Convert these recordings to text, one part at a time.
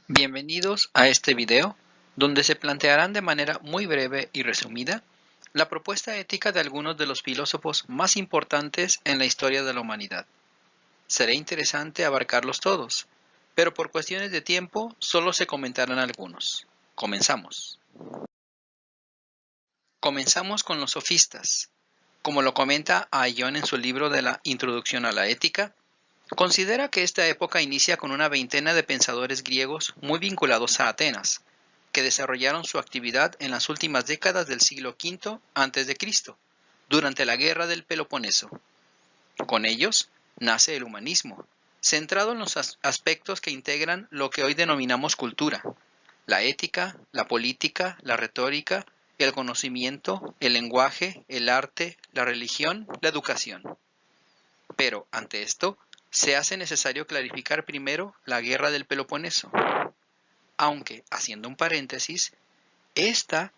Bienvenidos a este video, donde se plantearán de manera muy breve y resumida la propuesta ética de algunos de los filósofos más importantes en la historia de la humanidad. Será interesante abarcarlos todos, pero por cuestiones de tiempo solo se comentarán algunos. Comenzamos. Comenzamos con los sofistas. Como lo comenta Aion en su libro de la Introducción a la Ética, considera que esta época inicia con una veintena de pensadores griegos muy vinculados a Atenas, que desarrollaron su actividad en las últimas décadas del siglo V a.C., durante la Guerra del Peloponeso. Con ellos nace el humanismo, centrado en los aspectos que integran lo que hoy denominamos cultura: la ética, la política, la retórica, el conocimiento, el lenguaje, el arte, la religión, la educación. Pero, ante esto, se hace necesario clarificar primero la Guerra del Peloponeso. Aunque, haciendo un paréntesis, esta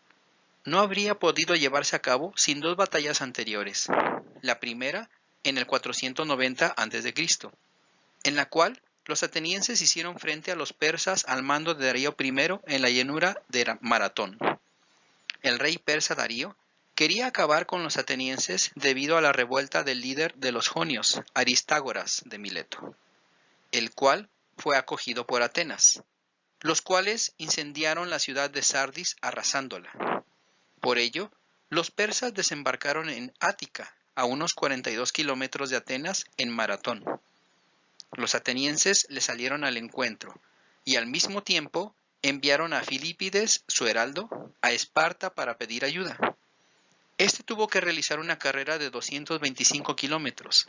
no habría podido llevarse a cabo sin dos batallas anteriores. La primera, en el 490 a.C., en la cual los atenienses hicieron frente a los persas al mando de Darío I en la llanura de Maratón. El rey persa Darío quería acabar con los atenienses debido a la revuelta del líder de los jonios, Aristágoras de Mileto, el cual fue acogido por Atenas, los cuales incendiaron la ciudad de Sardis arrasándola. Por ello, los persas desembarcaron en Ática, a unos 42 kilómetros de Atenas, en Maratón. Los atenienses le salieron al encuentro y al mismo tiempo enviaron a Filipides, su heraldo, a Esparta para pedir ayuda. Este tuvo que realizar una carrera de 225 kilómetros,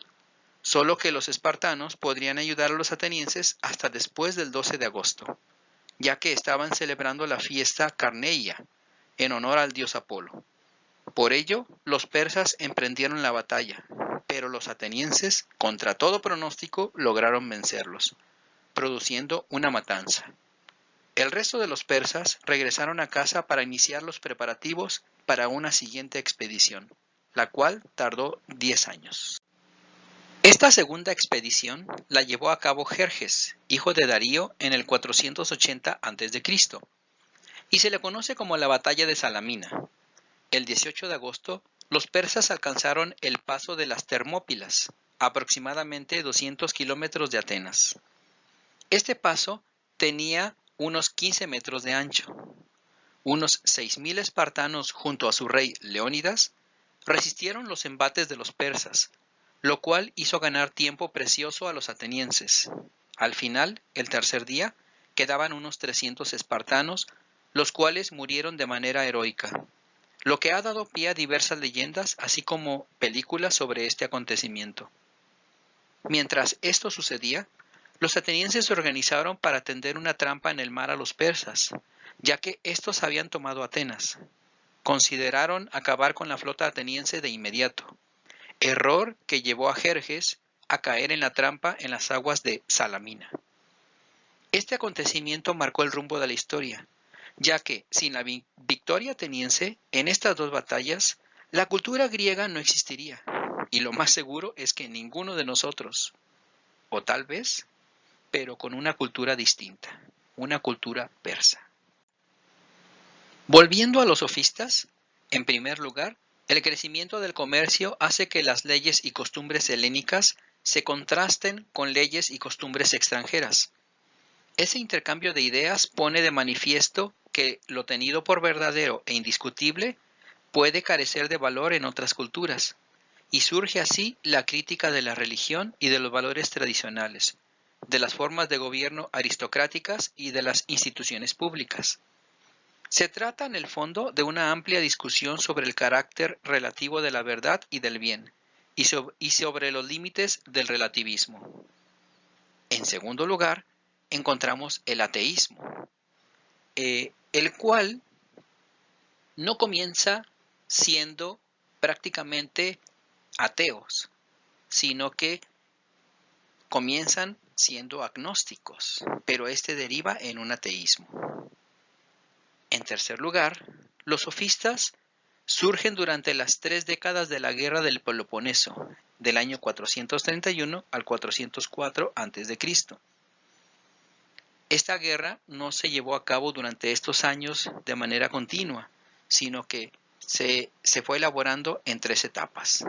solo que los espartanos podrían ayudar a los atenienses hasta después del 12 de agosto, ya que estaban celebrando la fiesta Carneia, en honor al dios Apolo. Por ello, los persas emprendieron la batalla, pero los atenienses, contra todo pronóstico, lograron vencerlos, produciendo una matanza. El resto de los persas regresaron a casa para iniciar los preparativos para una siguiente expedición, la cual tardó 10 años. Esta segunda expedición la llevó a cabo Jerjes, hijo de Darío, en el 480 a.C., y se le conoce como la Batalla de Salamina. El 18 de agosto, los persas alcanzaron el paso de las Termópilas, aproximadamente 200 kilómetros de Atenas. Este paso tenía unos 15 metros de ancho. Unos 6.000 espartanos junto a su rey Leónidas resistieron los embates de los persas, lo cual hizo ganar tiempo precioso a los atenienses. Al final, el tercer día, quedaban unos 300 espartanos, los cuales murieron de manera heroica, lo que ha dado pie a diversas leyendas, así como películas sobre este acontecimiento. Mientras esto sucedía, los atenienses se organizaron para tender una trampa en el mar a los persas, ya que estos habían tomado Atenas. Consideraron acabar con la flota ateniense de inmediato, error que llevó a Jerjes a caer en la trampa en las aguas de Salamina. Este acontecimiento marcó el rumbo de la historia, ya que sin la victoria ateniense en estas dos batallas, la cultura griega no existiría, y lo más seguro es que ninguno de nosotros, o tal vez, pero con una cultura distinta, una cultura persa. Volviendo a los sofistas, en primer lugar, el crecimiento del comercio hace que las leyes y costumbres helénicas se contrasten con leyes y costumbres extranjeras. Ese intercambio de ideas pone de manifiesto que lo tenido por verdadero e indiscutible puede carecer de valor en otras culturas, y surge así la crítica de la religión y de los valores tradicionales, de las formas de gobierno aristocráticas y de las instituciones públicas. Se trata en el fondo de una amplia discusión sobre el carácter relativo de la verdad y del bien, y sobre los límites del relativismo. En segundo lugar, encontramos el ateísmo, el cual no comienza siendo prácticamente ateos, sino que comienzan siendo agnósticos, pero este deriva en un ateísmo. En tercer lugar, los sofistas surgen durante las 3 décadas de la Guerra del Peloponeso, del año 431 al 404 a.C. Esta guerra no se llevó a cabo durante estos años de manera continua, sino que se fue elaborando en 3 etapas.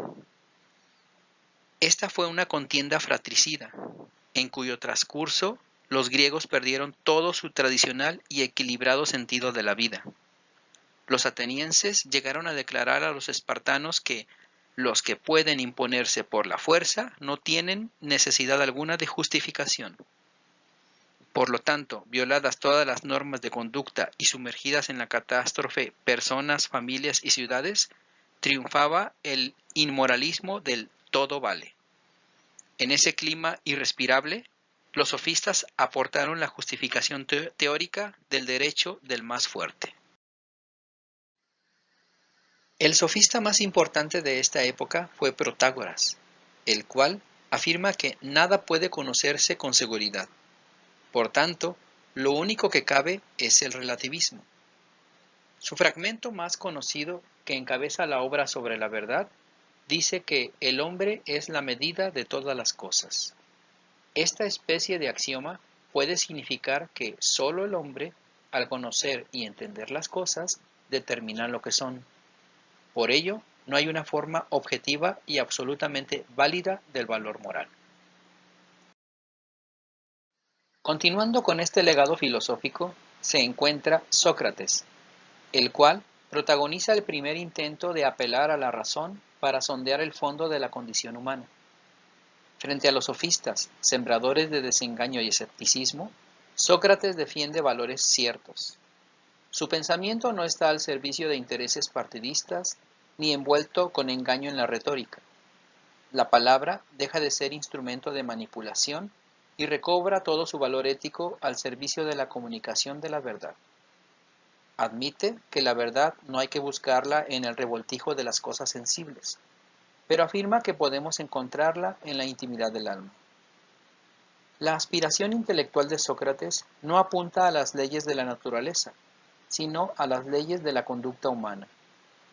Esta fue una contienda fratricida, en cuyo transcurso los griegos perdieron todo su tradicional y equilibrado sentido de la vida. Los atenienses llegaron a declarar a los espartanos que los que pueden imponerse por la fuerza no tienen necesidad alguna de justificación. Por lo tanto, violadas todas las normas de conducta y sumergidas en la catástrofe personas, familias y ciudades, triunfaba el inmoralismo del todo vale. En ese clima irrespirable, los sofistas aportaron la justificación teórica del derecho del más fuerte. El sofista más importante de esta época fue Protágoras, el cual afirma que nada puede conocerse con seguridad. Por tanto, lo único que cabe es el relativismo. Su fragmento más conocido, que encabeza la obra sobre la verdad, dice que el hombre es la medida de todas las cosas. Esta especie de axioma puede significar que solo el hombre, al conocer y entender las cosas, determina lo que son. Por ello, no hay una forma objetiva y absolutamente válida del valor moral. Continuando con este legado filosófico, se encuentra Sócrates, el cual protagoniza el primer intento de apelar a la razón para sondear el fondo de la condición humana. Frente a los sofistas, sembradores de desengaño y escepticismo, Sócrates defiende valores ciertos. Su pensamiento no está al servicio de intereses partidistas ni envuelto con engaño en la retórica. La palabra deja de ser instrumento de manipulación y recobra todo su valor ético al servicio de la comunicación de la verdad. Admite que la verdad no hay que buscarla en el revoltijo de las cosas sensibles, pero afirma que podemos encontrarla en la intimidad del alma. La aspiración intelectual de Sócrates no apunta a las leyes de la naturaleza, sino a las leyes de la conducta humana,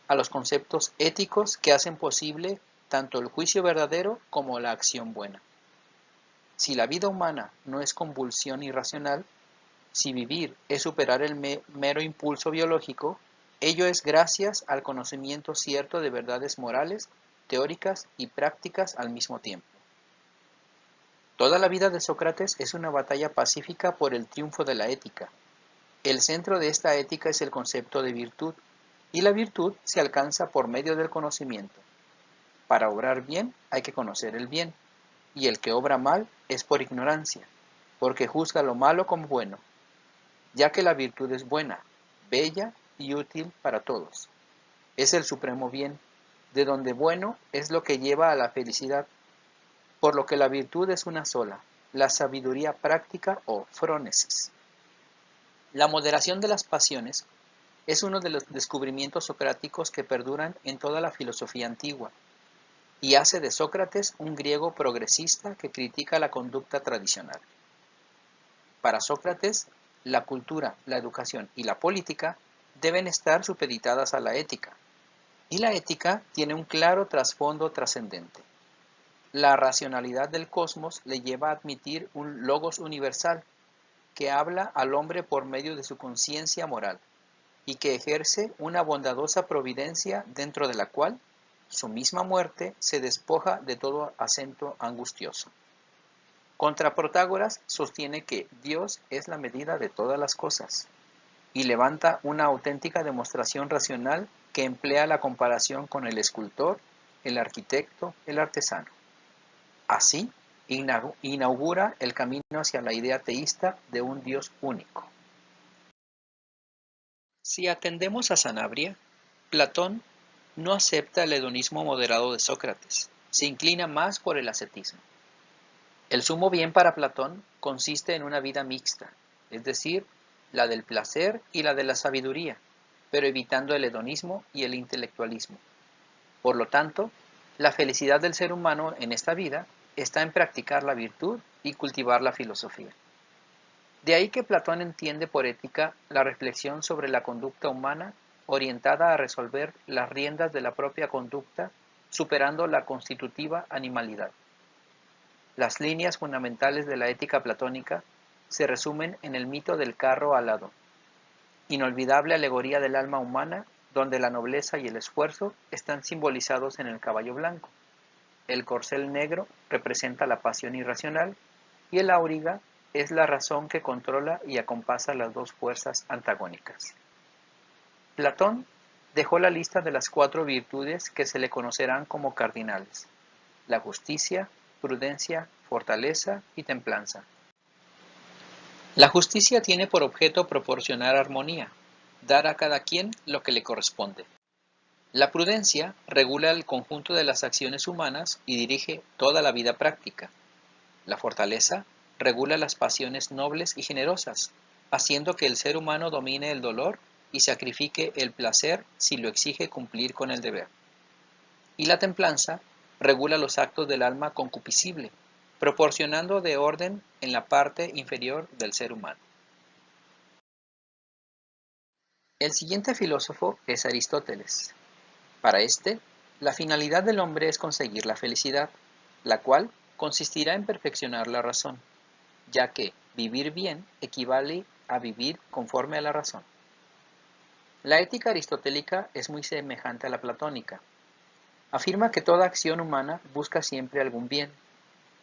a los conceptos éticos que hacen posible tanto el juicio verdadero como la acción buena. Si la vida humana no es convulsión irracional, si vivir es superar el mero impulso biológico, ello es gracias al conocimiento cierto de verdades morales, teóricas y prácticas al mismo tiempo. Toda la vida de Sócrates es una batalla pacífica por el triunfo de la ética. El centro de esta ética es el concepto de virtud, y la virtud se alcanza por medio del conocimiento. Para obrar bien hay que conocer el bien, y el que obra mal es por ignorancia, porque juzga lo malo como bueno, ya que la virtud es buena, bella y útil para todos. Es el supremo bien, de donde bueno es lo que lleva a la felicidad, por lo que la virtud es una sola, la sabiduría práctica o frónesis. La moderación de las pasiones es uno de los descubrimientos socráticos que perduran en toda la filosofía antigua, y hace de Sócrates un griego progresista que critica la conducta tradicional. Para Sócrates, la cultura, la educación y la política deben estar supeditadas a la ética, y la ética tiene un claro trasfondo trascendente. La racionalidad del cosmos le lleva a admitir un logos universal que habla al hombre por medio de su conciencia moral y que ejerce una bondadosa providencia dentro de la cual su misma muerte se despoja de todo acento angustioso. Contra Protágoras sostiene que Dios es la medida de todas las cosas y levanta una auténtica demostración racional que emplea la comparación con el escultor, el arquitecto, el artesano. Así, inaugura el camino hacia la idea teísta de un Dios único. Si atendemos a Sanabria, Platón no acepta el hedonismo moderado de Sócrates, se inclina más por el ascetismo. El sumo bien para Platón consiste en una vida mixta, es decir, la del placer y la de la sabiduría, pero evitando el hedonismo y el intelectualismo. Por lo tanto, la felicidad del ser humano en esta vida está en practicar la virtud y cultivar la filosofía. De ahí que Platón entiende por ética la reflexión sobre la conducta humana orientada a resolver las riendas de la propia conducta, superando la constitutiva animalidad. Las líneas fundamentales de la ética platónica se resumen en el mito del carro alado, inolvidable alegoría del alma humana donde la nobleza y el esfuerzo están simbolizados en el caballo blanco. El corcel negro representa la pasión irracional y el auriga es la razón que controla y acompasa las dos fuerzas antagónicas. Platón dejó la lista de las 4 virtudes que se le conocerán como cardinales: la justicia, prudencia, fortaleza y templanza. La justicia tiene por objeto proporcionar armonía, dar a cada quien lo que le corresponde. La prudencia regula el conjunto de las acciones humanas y dirige toda la vida práctica. La fortaleza regula las pasiones nobles y generosas, haciendo que el ser humano domine el dolor y sacrifique el placer si lo exige cumplir con el deber. Y la templanza regula los actos del alma concupiscible, proporcionando de orden en la parte inferior del ser humano. El siguiente filósofo es Aristóteles. Para este, la finalidad del hombre es conseguir la felicidad, la cual consistirá en perfeccionar la razón, ya que vivir bien equivale a vivir conforme a la razón. La ética aristotélica es muy semejante a la platónica. Afirma que toda acción humana busca siempre algún bien.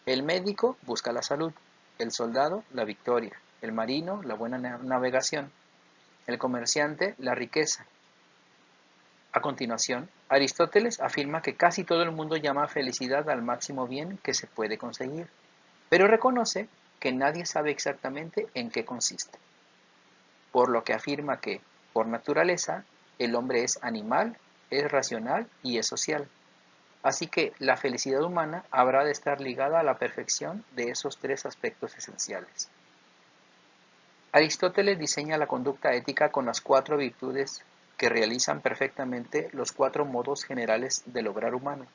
El médico busca la salud, el soldado la victoria, el marino la buena navegación, el comerciante la riqueza. A continuación, Aristóteles afirma que casi todo el mundo llama felicidad al máximo bien que se puede conseguir, pero reconoce que nadie sabe exactamente en qué consiste, por lo que afirma que, por naturaleza, el hombre es animal, es racional y es social. Así que la felicidad humana habrá de estar ligada a la perfección de esos 3 aspectos esenciales. Aristóteles diseña la conducta ética con las 4 virtudes que realizan perfectamente los 4 modos generales del obrar humano: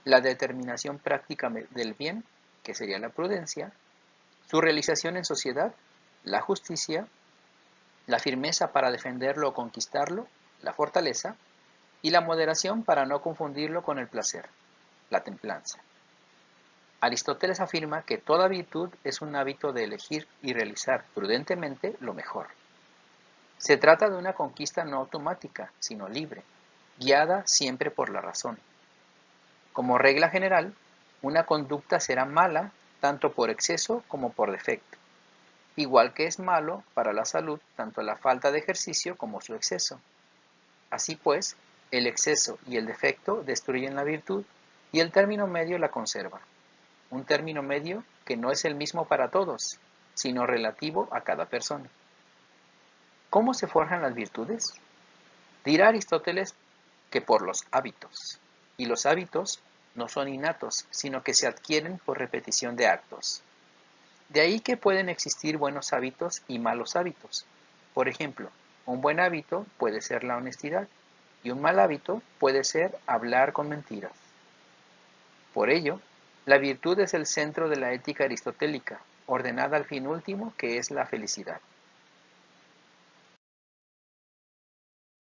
la determinación práctica del bien, que sería la prudencia; su realización en sociedad, la justicia; la firmeza para defenderlo o conquistarlo, la fortaleza; y la moderación para no confundirlo con el placer, la templanza. Aristóteles afirma que toda virtud es un hábito de elegir y realizar prudentemente lo mejor. Se trata de una conquista no automática, sino libre, guiada siempre por la razón. Como regla general, una conducta será mala tanto por exceso como por defecto, igual que es malo para la salud tanto la falta de ejercicio como su exceso. Así pues, el exceso y el defecto destruyen la virtud y el término medio la conserva. Un término medio que no es el mismo para todos, sino relativo a cada persona. ¿Cómo se forjan las virtudes? Dirá Aristóteles que por los hábitos, y los hábitos no son innatos, sino que se adquieren por repetición de actos. De ahí que pueden existir buenos hábitos y malos hábitos. Por ejemplo, un buen hábito puede ser la honestidad y un mal hábito puede ser hablar con mentiras. Por ello, la virtud es el centro de la ética aristotélica, ordenada al fin último, que es la felicidad.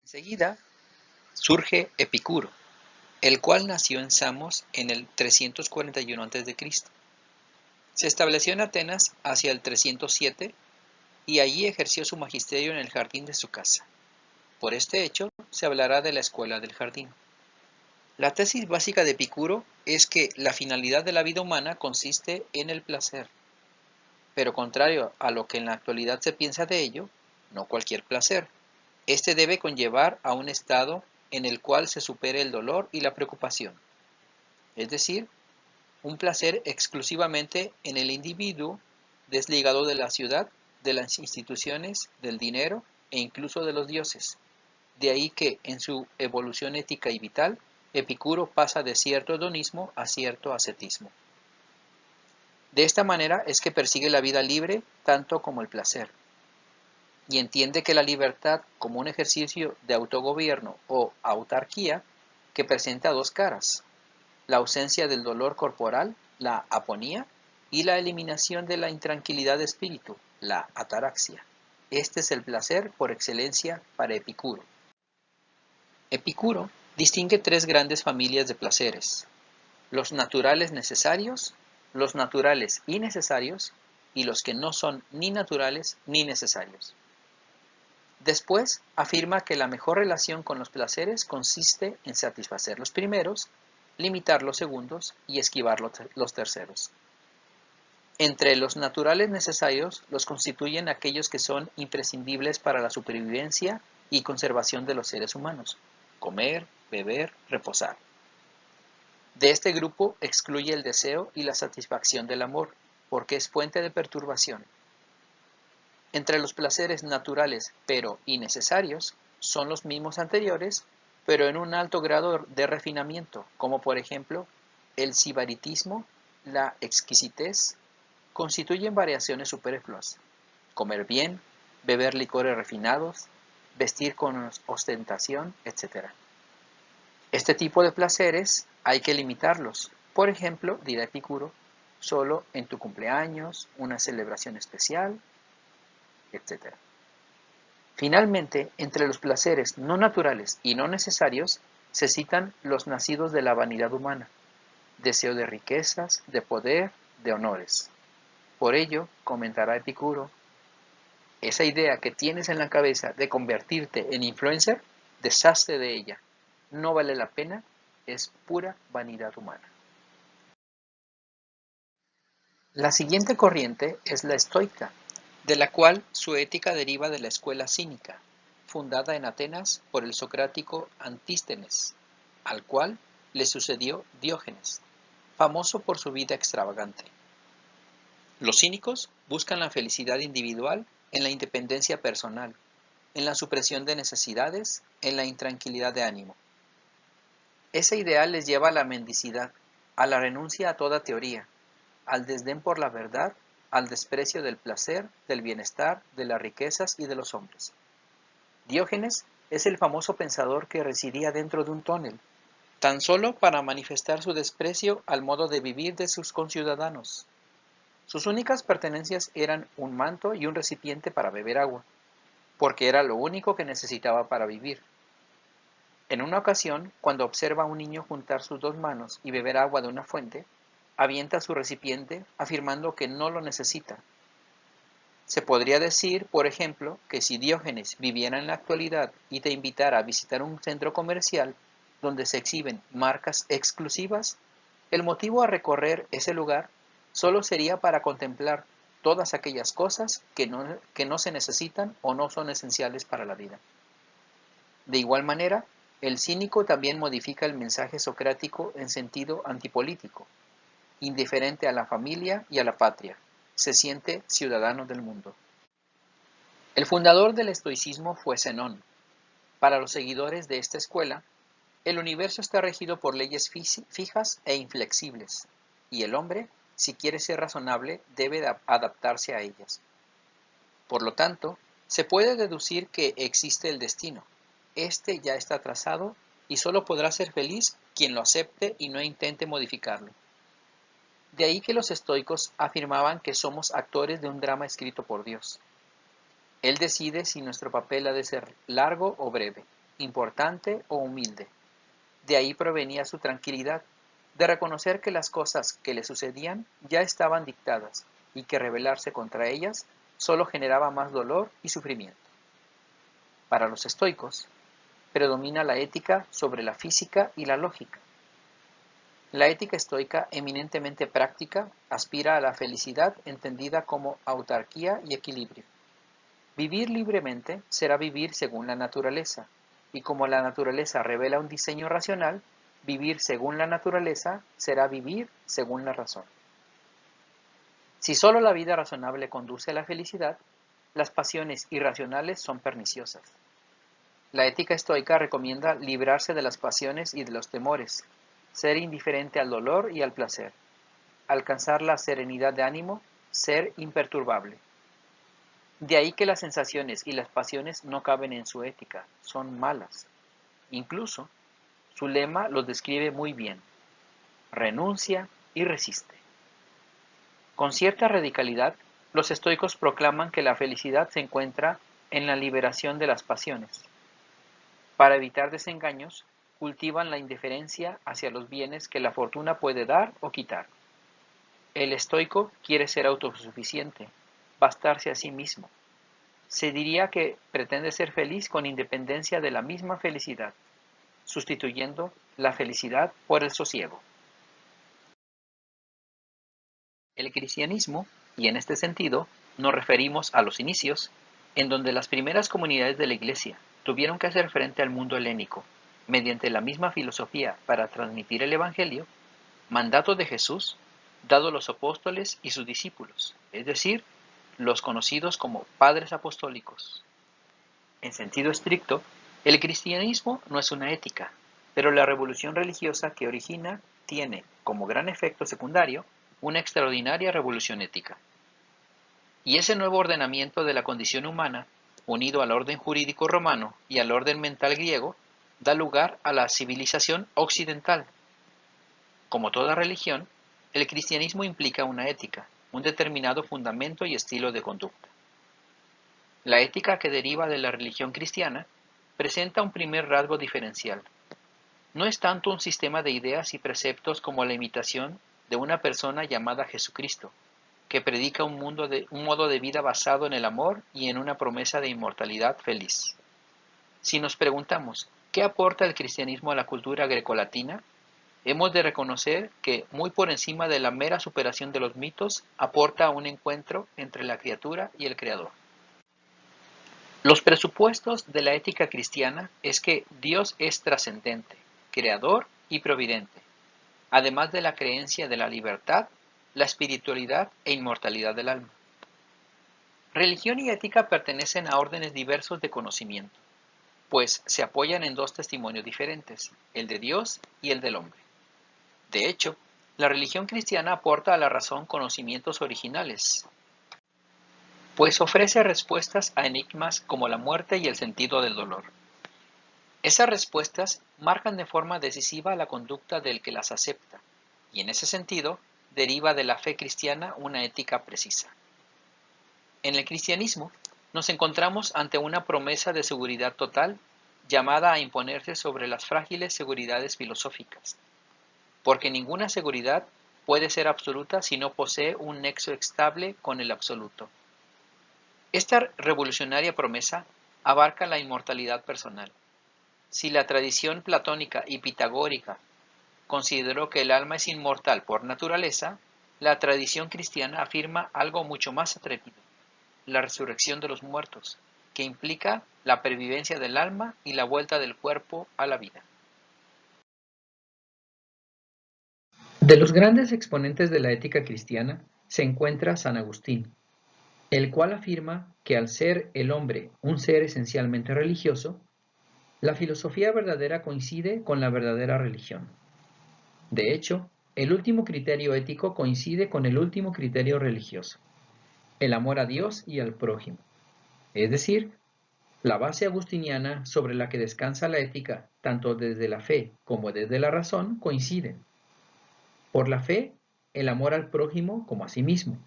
Enseguida surge Epicuro, el cual nació en Samos en el 341 a.C. Se estableció en Atenas hacia el 307 y allí ejerció su magisterio en el jardín de su casa. Por este hecho se hablará de la escuela del jardín. La tesis básica de Epicuro es que la finalidad de la vida humana consiste en el placer, pero contrario a lo que en la actualidad se piensa de ello, no cualquier placer. Este debe conllevar a un estado en el cual se supere el dolor y la preocupación, es decir, un placer exclusivamente en el individuo, desligado de la ciudad, de las instituciones, del dinero e incluso de los dioses. De ahí que, en su evolución ética y vital, Epicuro pasa de cierto hedonismo a cierto ascetismo. De esta manera es que persigue la vida libre tanto como el placer, y entiende que la libertad como un ejercicio de autogobierno o autarquía que presenta 2 caras: la ausencia del dolor corporal, la aponía, y la eliminación de la intranquilidad de espíritu, la ataraxia. Este es el placer por excelencia para Epicuro. Epicuro distingue 3 grandes familias de placeres: los naturales necesarios, los naturales innecesarios y los que no son ni naturales ni necesarios. Después, afirma que la mejor relación con los placeres consiste en satisfacer los primeros, limitar los segundos y esquivar los terceros. Entre los naturales necesarios los constituyen aquellos que son imprescindibles para la supervivencia y conservación de los seres humanos: comer, beber, reposar. De este grupo excluye el deseo y la satisfacción del amor, porque es fuente de perturbación. Entre los placeres naturales pero innecesarios son los mismos anteriores, pero en un alto grado de refinamiento, como por ejemplo el sibaritismo, la exquisitez, constituyen variaciones superfluas: comer bien, beber licores refinados, vestir con ostentación, etc. Este tipo de placeres hay que limitarlos. Por ejemplo, dirá Epicuro, solo en tu cumpleaños, una celebración especial, etc. Finalmente, entre los placeres no naturales y no necesarios se citan los nacidos de la vanidad humana: deseo de riquezas, de poder, de honores. Por ello, comentará Epicuro, esa idea que tienes en la cabeza de convertirte en influencer, deshazte de ella. No vale la pena, es pura vanidad humana. La siguiente corriente es la estoica, de la cual su ética deriva de la escuela cínica, fundada en Atenas por el socrático Antístenes, al cual le sucedió Diógenes, famoso por su vida extravagante. Los cínicos buscan la felicidad individual en la independencia personal, en la supresión de necesidades, en la intranquilidad de ánimo. Ese ideal les lleva a la mendicidad, a la renuncia a toda teoría, al desdén por la verdad, al desprecio del placer, del bienestar, de las riquezas y de los hombres. Diógenes es el famoso pensador que residía dentro de un túnel, tan solo para manifestar su desprecio al modo de vivir de sus conciudadanos. Sus únicas pertenencias eran un manto y un recipiente para beber agua, porque era lo único que necesitaba para vivir. En una ocasión, cuando observa a un niño juntar sus dos manos y beber agua de una fuente, avienta su recipiente afirmando que no lo necesita. Se podría decir, por ejemplo, que si Diógenes viviera en la actualidad y te invitara a visitar un centro comercial donde se exhiben marcas exclusivas, el motivo a recorrer ese lugar solo sería para contemplar todas aquellas cosas que no se necesitan o no son esenciales para la vida. De igual manera, el cínico también modifica el mensaje socrático en sentido antipolítico. Indiferente a la familia y a la patria, se siente ciudadano del mundo. El fundador del estoicismo fue Zenón. Para los seguidores de esta escuela, el universo está regido por leyes fijas e inflexibles, y el hombre, si quiere ser razonable, debe adaptarse a ellas. Por lo tanto, se puede deducir que existe el destino. Este ya está trazado y solo podrá ser feliz quien lo acepte y no intente modificarlo. De ahí que los estoicos afirmaban que somos actores de un drama escrito por Dios. Él decide si nuestro papel ha de ser largo o breve, importante o humilde. De ahí provenía su tranquilidad, de reconocer que las cosas que le sucedían ya estaban dictadas y que rebelarse contra ellas solo generaba más dolor y sufrimiento. Para los estoicos, predomina la ética sobre la física y la lógica. La ética estoica, eminentemente práctica, aspira a la felicidad entendida como autarquía y equilibrio. Vivir libremente será vivir según la naturaleza, y como la naturaleza revela un diseño racional, vivir según la naturaleza será vivir según la razón. Si solo la vida razonable conduce a la felicidad, las pasiones irracionales son perniciosas. La ética estoica recomienda librarse de las pasiones y de los temores, ser indiferente al dolor y al placer, alcanzar la serenidad de ánimo, ser imperturbable. De ahí que las sensaciones y las pasiones no caben en su ética, son malas. Incluso, su lema los describe muy bien: renuncia y resiste. Con cierta radicalidad, los estoicos proclaman que la felicidad se encuentra en la liberación de las pasiones. Para evitar desengaños, cultivan la indiferencia hacia los bienes que la fortuna puede dar o quitar. El estoico quiere ser autosuficiente, bastarse a sí mismo. Se diría que pretende ser feliz con independencia de la misma felicidad, sustituyendo la felicidad por el sosiego. El cristianismo, y en este sentido nos referimos a los inicios, en donde las primeras comunidades de la Iglesia tuvieron que hacer frente al mundo helénico mediante la misma filosofía para transmitir el Evangelio, mandato de Jesús, dado a los apóstoles y sus discípulos, es decir, los conocidos como padres apostólicos. En sentido estricto, el cristianismo no es una ética, pero la revolución religiosa que origina tiene, como gran efecto secundario, una extraordinaria revolución ética. Y ese nuevo ordenamiento de la condición humana, unido al orden jurídico romano y al orden mental griego, da lugar a la civilización occidental. Como toda religión, el cristianismo implica una ética, un determinado fundamento y estilo de conducta. La ética que deriva de la religión cristiana presenta un primer rasgo diferencial. No es tanto un sistema de ideas y preceptos como la imitación de una persona llamada Jesucristo, que predica un modo de vida basado en el amor y en una promesa de inmortalidad feliz. Si nos preguntamos, ¿qué aporta el cristianismo a la cultura grecolatina? Hemos de reconocer que, muy por encima de la mera superación de los mitos, aporta un encuentro entre la criatura y el Creador. Los presupuestos de la ética cristiana es que Dios es trascendente, creador y providente, además de la creencia de la libertad, la espiritualidad e inmortalidad del alma. Religión y ética pertenecen a órdenes diversos de conocimiento, pues se apoyan en dos testimonios diferentes, el de Dios y el del hombre. De hecho, la religión cristiana aporta a la razón conocimientos originales, pues ofrece respuestas a enigmas como la muerte y el sentido del dolor. Esas respuestas marcan de forma decisiva la conducta del que las acepta, y en ese sentido deriva de la fe cristiana una ética precisa. En el cristianismo nos encontramos ante una promesa de seguridad total llamada a imponerse sobre las frágiles seguridades filosóficas, porque ninguna seguridad puede ser absoluta si no posee un nexo estable con el absoluto. Esta revolucionaria promesa abarca la inmortalidad personal. Si la tradición platónica y pitagórica consideró que el alma es inmortal por naturaleza, la tradición cristiana afirma algo mucho más atrevido, la resurrección de los muertos, que implica la pervivencia del alma y la vuelta del cuerpo a la vida. De los grandes exponentes de la ética cristiana se encuentra San Agustín, el cual afirma que al ser el hombre un ser esencialmente religioso, la filosofía verdadera coincide con la verdadera religión. De hecho, el último criterio ético coincide con el último criterio religioso, el amor a Dios y al prójimo. Es decir, la base agustiniana sobre la que descansa la ética, tanto desde la fe como desde la razón, coinciden. Por la fe, el amor al prójimo como a sí mismo,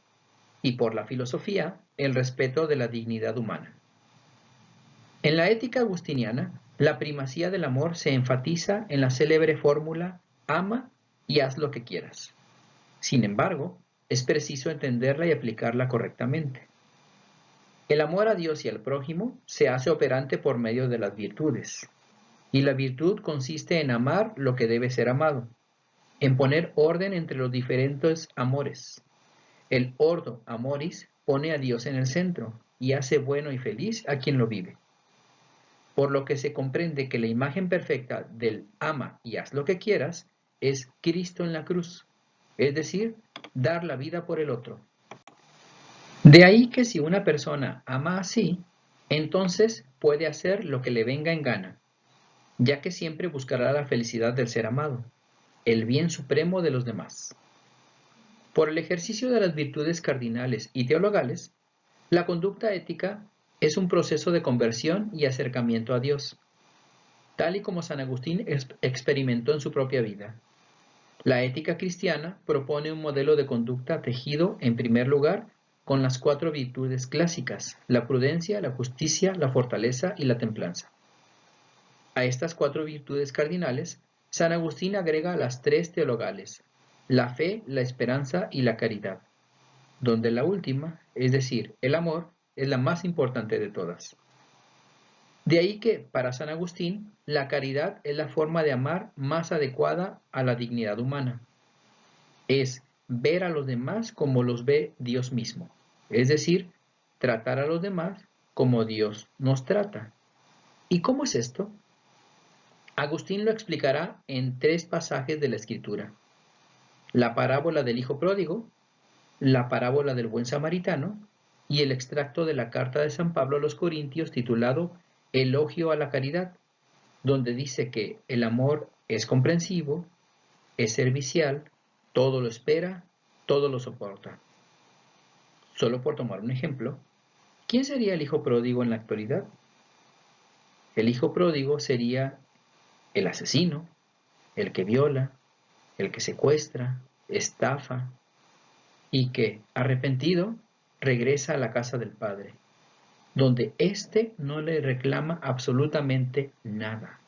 y por la filosofía, el respeto de la dignidad humana. En la ética agustiniana, la primacía del amor se enfatiza en la célebre fórmula ama y haz lo que quieras. Sin embargo, es preciso entenderla y aplicarla correctamente. El amor a Dios y al prójimo se hace operante por medio de las virtudes, y la virtud consiste en amar lo que debe ser amado, en poner orden entre los diferentes amores. El ordo amoris pone a Dios en el centro y hace bueno y feliz a quien lo vive. Por lo que se comprende que la imagen perfecta del ama y haz lo que quieras es Cristo en la cruz, es decir, dar la vida por el otro. De ahí que si una persona ama así, entonces puede hacer lo que le venga en gana, ya que siempre buscará la felicidad del ser amado, el bien supremo de los demás. Por el ejercicio de las virtudes cardinales y teologales, la conducta ética es un proceso de conversión y acercamiento a Dios, tal y como San Agustín experimentó en su propia vida. La ética cristiana propone un modelo de conducta tejido, en primer lugar, con las 4 virtudes clásicas: la prudencia, la justicia, la fortaleza y la templanza. A estas 4 virtudes cardinales, San Agustín agrega las 3 teologales: la fe, la esperanza y la caridad, donde la última, es decir, el amor, es la más importante de todas. De ahí que, para San Agustín, la caridad es la forma de amar más adecuada a la dignidad humana. Es ver a los demás como los ve Dios mismo, es decir, tratar a los demás como Dios nos trata. ¿Y cómo es esto? Agustín lo explicará en 3 pasajes de la Escritura: la parábola del Hijo Pródigo, la parábola del Buen Samaritano y el extracto de la carta de San Pablo a los Corintios titulado Elogio a la Caridad, donde dice que el amor es comprensivo, es servicial, todo lo espera, todo lo soporta. Solo por tomar un ejemplo, ¿quién sería el hijo pródigo en la actualidad? El hijo pródigo sería el asesino, el que viola, el que secuestra, estafa y que, arrepentido, regresa a la casa del padre, donde éste no le reclama absolutamente nada.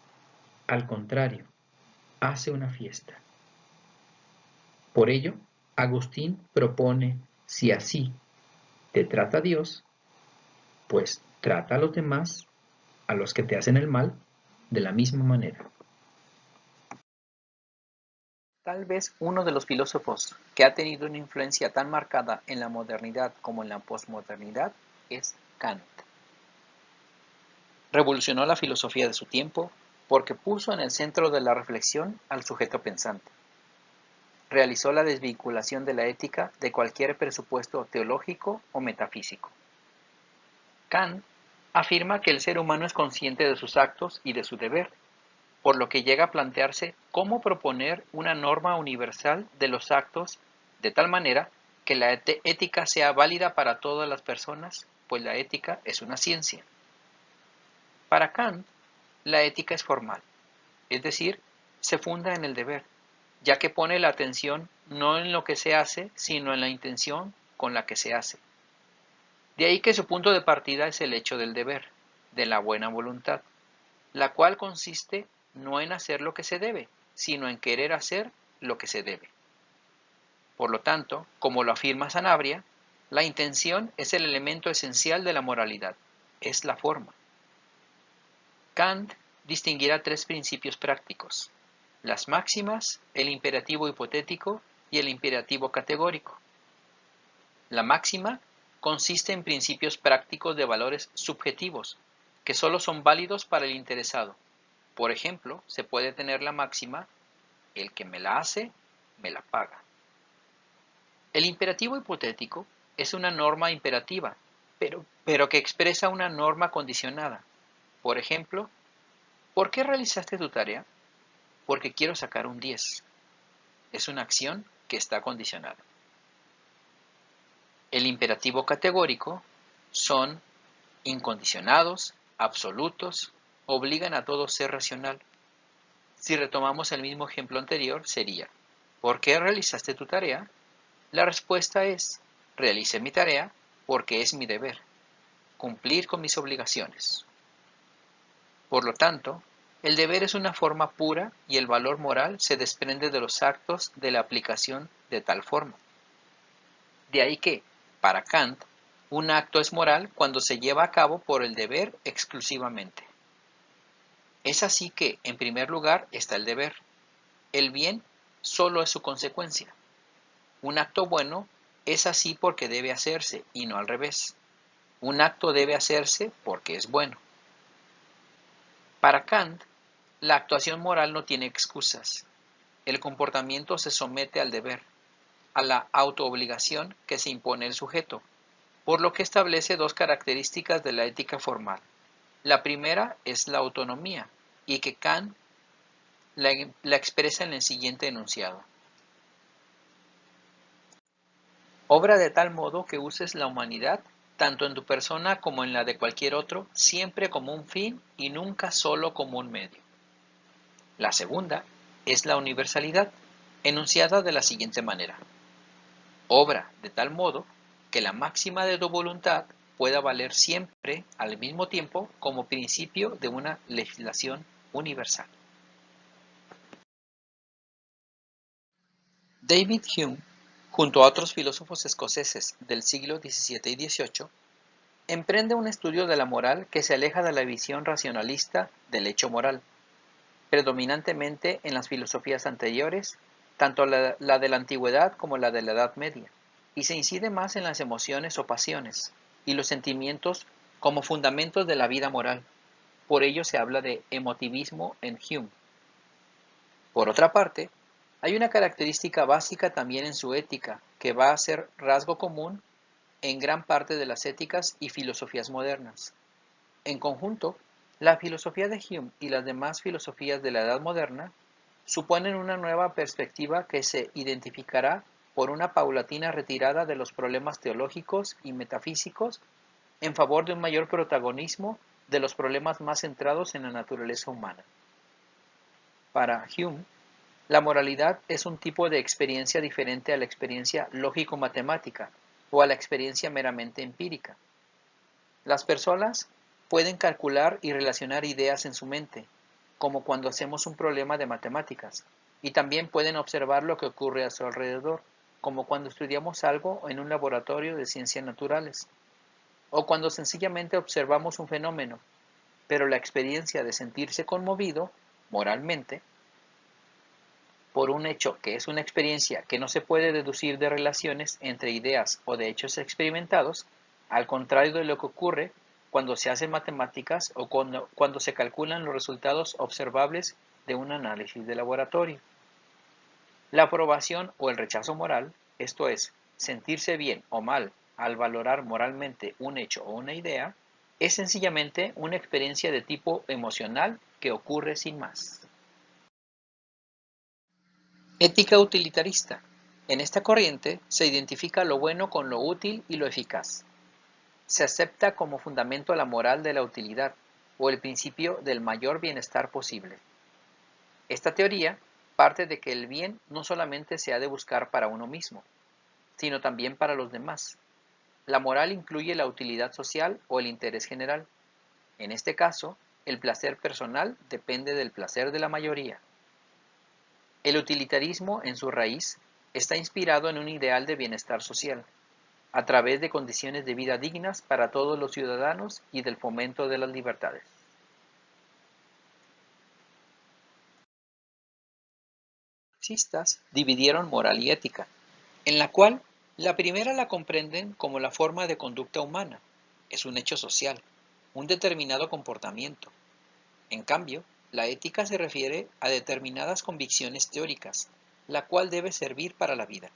Al contrario, hace una fiesta. Por ello, Agustín propone, si así te trata Dios, pues trata a los demás, a los que te hacen el mal, de la misma manera. Tal vez uno de los filósofos que ha tenido una influencia tan marcada en la modernidad como en la posmodernidad es Kant. Revolucionó la filosofía de su tiempo porque puso en el centro de la reflexión al sujeto pensante. Realizó la desvinculación de la ética de cualquier presupuesto teológico o metafísico. Kant afirma que el ser humano es consciente de sus actos y de su deber, por lo que llega a plantearse cómo proponer una norma universal de los actos de tal manera que la ética sea válida para todas las personas, pues la ética es una ciencia. Para Kant, la ética es formal, es decir, se funda en el deber, ya que pone la atención no en lo que se hace, sino en la intención con la que se hace. De ahí que su punto de partida es el hecho del deber, de la buena voluntad, la cual consiste no en hacer lo que se debe, sino en querer hacer lo que se debe. Por lo tanto, como lo afirma Sanabria, la intención es el elemento esencial de la moralidad, es la forma. Kant distinguirá 3 principios prácticos: las máximas, el imperativo hipotético y el imperativo categórico. La máxima consiste en principios prácticos de valores subjetivos, que solo son válidos para el interesado. Por ejemplo, se puede tener la máxima: el que me la hace, me la paga. El imperativo hipotético es una norma imperativa, pero que expresa una norma condicionada. Por ejemplo, ¿por qué realizaste tu tarea? Porque quiero sacar un 10. Es una acción que está condicionada. El imperativo categórico son incondicionados, absolutos, obligan a todo ser racional. Si retomamos el mismo ejemplo anterior, sería: ¿por qué realizaste tu tarea? La respuesta es: realicé mi tarea porque es mi deber, cumplir con mis obligaciones. Por lo tanto, el deber es una forma pura y el valor moral se desprende de los actos de la aplicación de tal forma. De ahí que, para Kant, un acto es moral cuando se lleva a cabo por el deber exclusivamente. Es así que, en primer lugar, está el deber. El bien solo es su consecuencia. Un acto bueno es así porque debe hacerse y no al revés. Un acto debe hacerse porque es bueno. Para Kant, la actuación moral no tiene excusas. El comportamiento se somete al deber, a la autoobligación que se impone el sujeto, por lo que establece 2 características de la ética formal. La primera es la autonomía, y que Kant la expresa en el siguiente enunciado: obra de tal modo que uses la humanidad, tanto en tu persona como en la de cualquier otro, siempre como un fin y nunca solo como un medio. La segunda es la universalidad, enunciada de la siguiente manera: obra de tal modo que la máxima de tu voluntad pueda valer siempre al mismo tiempo como principio de una legislación universal. David Hume, junto a otros filósofos escoceses del siglo XVII y XVIII, emprende un estudio de la moral que se aleja de la visión racionalista del hecho moral, predominantemente en las filosofías anteriores, tanto la de la antigüedad como la de la Edad Media, y se incide más en las emociones o pasiones y los sentimientos como fundamentos de la vida moral. Por ello se habla de emotivismo en Hume. Por otra parte, hay una característica básica también en su ética, que va a ser rasgo común en gran parte de las éticas y filosofías modernas. En conjunto, la filosofía de Hume y las demás filosofías de la Edad Moderna suponen una nueva perspectiva que se identificará por una paulatina retirada de los problemas teológicos y metafísicos en favor de un mayor protagonismo de los problemas más centrados en la naturaleza humana. Para Hume, la moralidad es un tipo de experiencia diferente a la experiencia lógico-matemática o a la experiencia meramente empírica. Las personas pueden calcular y relacionar ideas en su mente, como cuando hacemos un problema de matemáticas, y también pueden observar lo que ocurre a su alrededor, como cuando estudiamos algo en un laboratorio de ciencias naturales, o cuando sencillamente observamos un fenómeno, pero la experiencia de sentirse conmovido, moralmente, por un hecho que es una experiencia que no se puede deducir de relaciones entre ideas o de hechos experimentados, al contrario de lo que ocurre cuando se hacen matemáticas o cuando se calculan los resultados observables de un análisis de laboratorio. La aprobación o el rechazo moral, esto es, sentirse bien o mal al valorar moralmente un hecho o una idea, es sencillamente una experiencia de tipo emocional que ocurre sin más. Ética utilitarista. En esta corriente se identifica lo bueno con lo útil y lo eficaz. Se acepta como fundamento la moral de la utilidad o el principio del mayor bienestar posible. Esta teoría parte de que el bien no solamente se ha de buscar para uno mismo, sino también para los demás. La moral incluye la utilidad social o el interés general. En este caso, el placer personal depende del placer de la mayoría. El utilitarismo, en su raíz, está inspirado en un ideal de bienestar social, a través de condiciones de vida dignas para todos los ciudadanos y del fomento de las libertades. Los marxistas dividieron moral y ética, en la cual la primera la comprenden como la forma de conducta humana, es un hecho social, un determinado comportamiento. En cambio, la ética se refiere a determinadas convicciones teóricas, la cual debe servir para la vida.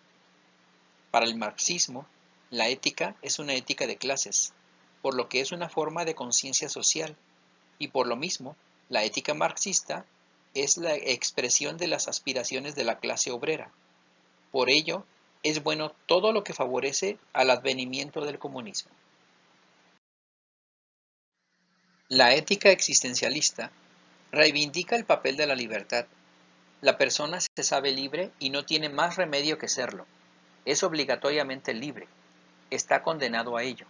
Para el marxismo, la ética es una ética de clases, por lo que es una forma de conciencia social, y por lo mismo, la ética marxista es la expresión de las aspiraciones de la clase obrera. Por ello, es bueno todo lo que favorece al advenimiento del comunismo. La ética existencialista reivindica el papel de la libertad. La persona se sabe libre y no tiene más remedio que serlo. Es obligatoriamente libre. Está condenado a ello.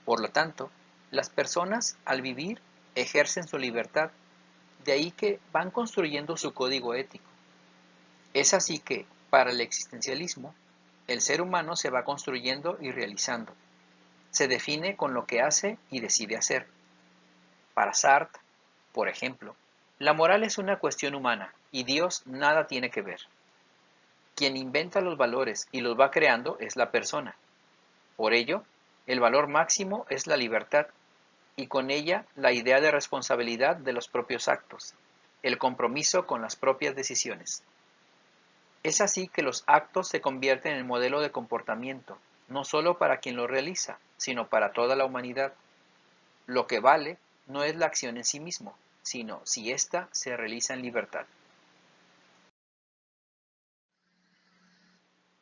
Por lo tanto, las personas, al vivir, ejercen su libertad, de ahí que van construyendo su código ético. Es así que, para el existencialismo, el ser humano se va construyendo y realizando. Se define con lo que hace y decide hacer. Para Sartre, por ejemplo, la moral es una cuestión humana y Dios nada tiene que ver. Quien inventa los valores y los va creando es la persona. Por ello, el valor máximo es la libertad, y con ella la idea de responsabilidad de los propios actos, el compromiso con las propias decisiones. Es así que los actos se convierten en modelo de comportamiento, no solo para quien lo realiza, sino para toda la humanidad. Lo que vale no es la acción en sí mismo, sino si ésta se realiza en libertad.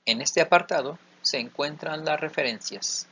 En este apartado se encuentran las referencias.